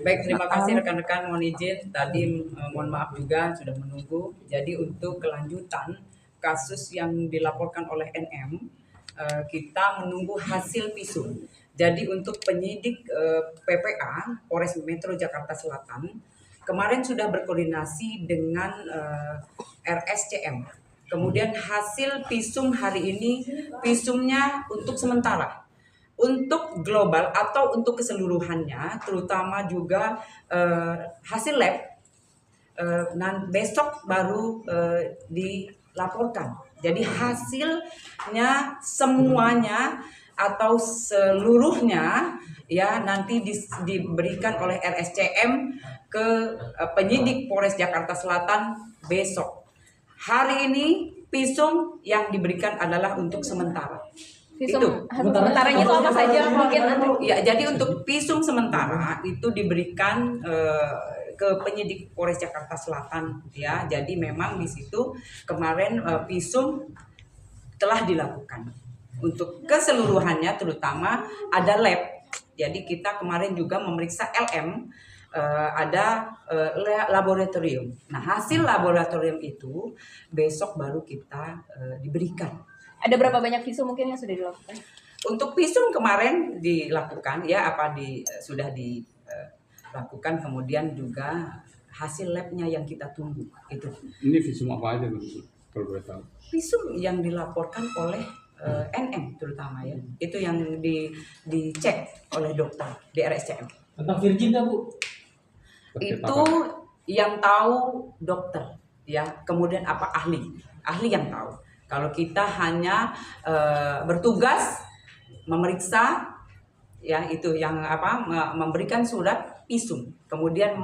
Baik, terima kasih rekan-rekan. Mohon izin tadi, mohon maaf juga sudah menunggu. Jadi untuk kelanjutan kasus yang dilaporkan oleh NM, kita menunggu hasil visum. Jadi untuk penyidik PPA Polres Metro Jakarta Selatan kemarin sudah berkoordinasi dengan RSCM. Kemudian hasil visum hari ini, visumnya untuk sementara. Untuk global atau untuk keseluruhannya, terutama juga hasil lab, besok baru dilaporkan. Jadi hasilnya semuanya atau seluruhnya ya nanti diberikan oleh RSCM ke penyidik Polres Jakarta Selatan besok. Hari ini visum yang diberikan adalah untuk sementara. Visum sementaranya itu apa saja mungkin? Ya, jadi untuk visum sementara itu diberikan ke penyidik Polres Jakarta Selatan ya. Jadi memang di situ kemarin visum telah dilakukan. Untuk keseluruhannya terutama ada lab. Jadi kita kemarin juga memeriksa LM, ada laboratorium. Nah, hasil laboratorium itu besok baru kita diberikan. Ada berapa banyak visum mungkin yang sudah dilakukan? Untuk visum kemarin dilakukan ya sudah dilakukan, kemudian juga hasil labnya yang kita tunggu itu. Ini visum apa aja kalau boleh tahu? Visum yang dilaporkan oleh NM terutama ya, itu yang dicek oleh dokter di RSCM. Tentang Virgin nggak, Bu? Itu yang tahu dokter ya, kemudian apa ahli yang tahu. Kalau kita hanya bertugas memeriksa ya, itu yang memberikan surat visum, kemudian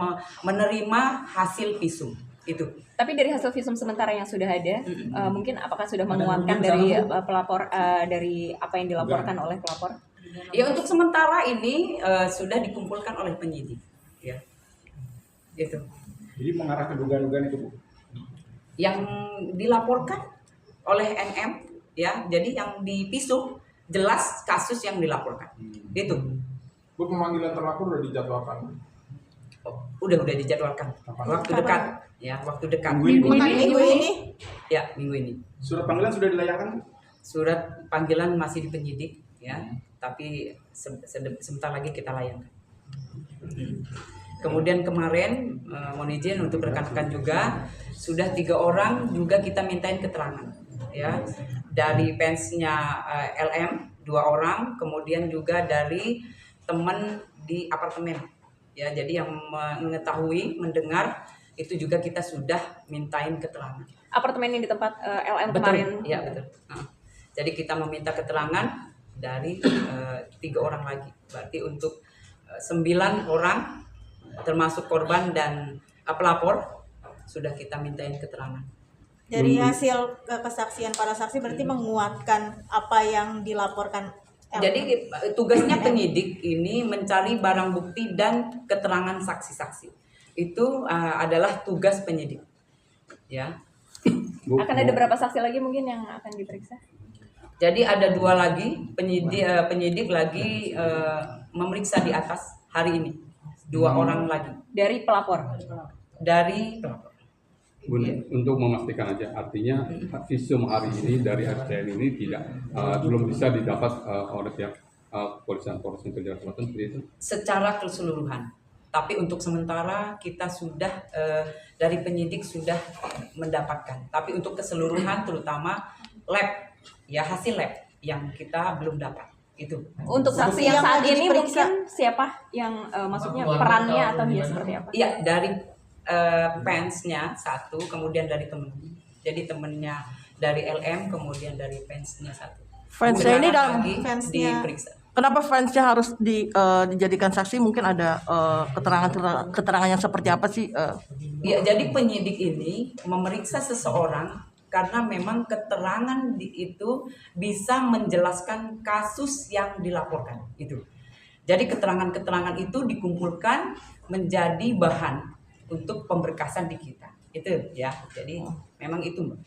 menerima hasil visum itu. Tapi dari hasil visum sementara yang sudah ada, mungkin apakah sudah menguatkan dari pelapor, dari apa yang dilaporkan oleh pelapor? Ya, untuk sementara ini sudah dikumpulkan oleh penyidik ya. Gitu. Jadi mengarah ke dugaan-dugaan itu, Bu? Yang dilaporkan oleh NM ya, jadi yang di visum jelas kasus yang dilaporkan. Gitu. Bu, pemanggilan terlapor udah dijadwalkan? Udah dijadwalkan. Waktu dekat ya, waktu dekat. Minggu ini? Ya, minggu ini. Surat panggilan sudah dilayangkan? Surat panggilan masih di penyidik ya, tapi sebentar lagi kita layangkan. Kemudian kemarin mohon izin untuk rekan-rekan juga sudah 3 orang juga kita mintain keterangan ya, dari fansnya LM 2 orang, kemudian juga dari teman di apartemen ya. Jadi yang mengetahui mendengar itu juga kita sudah mintain keterangan. Apartemen yang di tempat LM Betul, kemarin. ya betul. Jadi kita meminta keterangan dari 3 orang lagi. Berarti untuk 9 orang termasuk korban dan pelapor sudah kita mintain keterangan. Dari hasil kesaksian para saksi berarti menguatkan apa yang dilaporkan. Jadi tugasnya penyidik ini mencari barang bukti dan keterangan saksi-saksi. Itu adalah tugas penyidik. Ya. Akan ada berapa saksi lagi mungkin yang akan diperiksa? Jadi ada 2 lagi penyidik lagi memeriksa di atas hari ini. 2 orang lagi. Dari pelapor. Dari pelapor. Bun, untuk memastikan aja, artinya visum hari ini dari RCN ini belum bisa didapat oleh pihak kepolisian Polres Metro Jakarta Selatan seperti itu? Secara keseluruhan. Tapi untuk sementara kita sudah dari penyidik sudah mendapatkan. Tapi untuk keseluruhan terutama lab ya, hasil lab yang kita belum dapat itu. Untuk saksi yang saat ini mungkin siapa yang maksudnya perannya atau dia seperti apa? Iya, dari fansnya 1, kemudian dari temen. Jadi temennya dari LM, kemudian dari fansnya 1. Fansnya ini dalam fansnya diperiksa. Kenapa fansnya harus dijadikan saksi? Mungkin ada keterangan yang seperti apa sih? Ya, jadi penyidik ini memeriksa seseorang karena memang keterangan itu bisa menjelaskan kasus yang dilaporkan itu. Jadi keterangan-keterangan itu dikumpulkan menjadi bahan untuk pemberkasan di kita. Itu ya. Jadi memang itu, Mbak.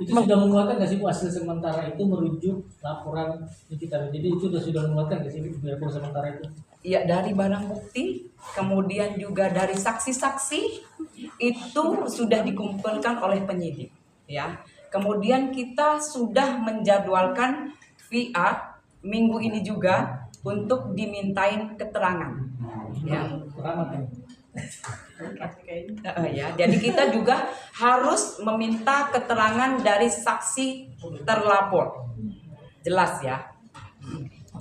Itu sudah menguatkan nggak sih, Bu, hasil sementara itu merujuk laporan kita? Jadi itu sudah menguatkan nggak sih, biar sementara itu? Ya, dari barang bukti, kemudian juga dari saksi-saksi itu sudah dikumpulkan oleh penyidik, ya. Kemudian kita sudah menjadwalkan via minggu ini juga untuk dimintain keterangan, ya. Ya, jadi kita juga harus meminta keterangan dari saksi terlapor, jelas ya.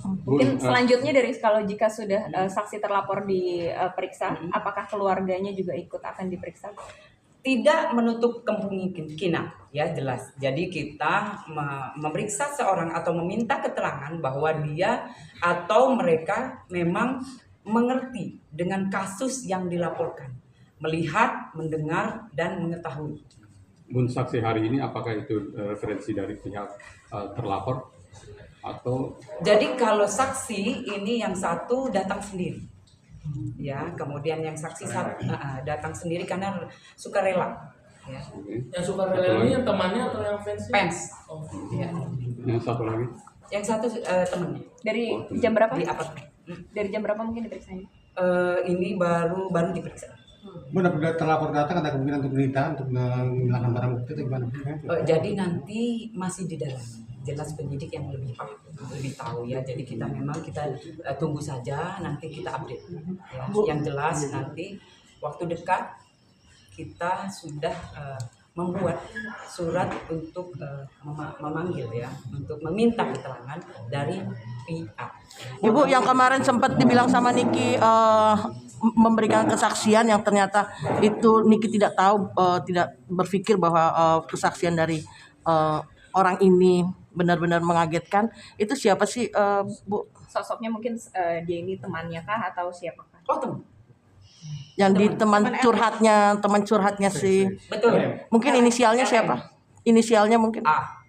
Mungkin selanjutnya dari kalau jika sudah saksi terlapor diperiksa, apakah keluarganya juga ikut akan diperiksa? Tidak menutup kemungkinan, ya jelas. Jadi kita memeriksa seorang atau meminta keterangan bahwa dia atau mereka memang mengerti dengan kasus yang dilaporkan, melihat, mendengar, dan mengetahui. Bun, saksi hari ini apakah itu referensi dari pihak terlapor atau? Jadi kalau saksi ini yang satu datang sendiri, ya, kemudian yang saksi datang sendiri karena sukarela, ya. Yang suka rela ini yang temannya atau yang fans? Fans, Oh. ya. Yang satu lagi? Yang satu temennya Dari jam berapa? di apartemen. Dari jam berapa mungkin diperiksanya? Ini baru diperiksa. Bu, apabila terlapor datang ada kemungkinan untuk menyita untuk menghilangkan barang bukti atau gimana? Jadi nanti masih di dalam, jelas penyidik yang lebih tahu ya. Jadi kita memang tunggu saja, nanti kita update. Ya. Yang jelas nanti waktu dekat kita sudah membuat surat untuk memanggil ya, untuk meminta keterangan dari pihak. Ibu yang kemarin sempat dibilang sama Niki memberikan kesaksian yang ternyata itu Niki tidak tahu, tidak berpikir bahwa kesaksian dari orang ini benar-benar mengagetkan. Itu siapa sih, Bu? Sosoknya mungkin dia ini temannya kah atau siapakah? Oh, teman. Yang di teman curhatnya si, Betul. mungkin inisialnya siapa? Inisialnya mungkin. A.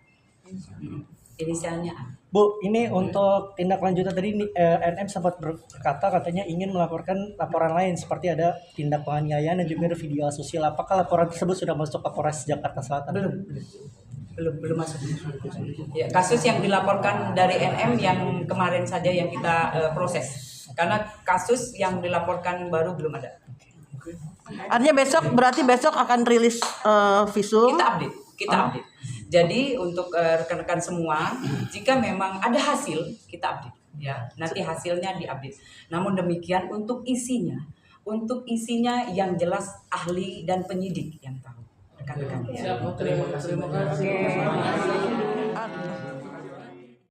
Inisialnya A. Bu, ini untuk tindak lanjutan tadi NM sempat berkata katanya ingin melaporkan laporan lain seperti ada tindak penganiayaan dan juga ada video asosial. Apakah laporan tersebut sudah masuk ke Polres Jakarta Selatan? Belum masuk. Ya, kasus yang dilaporkan dari NM yang kemarin saja yang kita proses. Karena kasus yang dilaporkan baru belum ada. Artinya berarti besok akan rilis visum. Kita update. Jadi untuk rekan-rekan semua, jika memang ada hasil, kita update. Ya, nanti hasilnya diupdate. Namun demikian untuk isinya yang jelas ahli dan penyidik yang tahu. Rekan-rekan. Siap, terima kasih.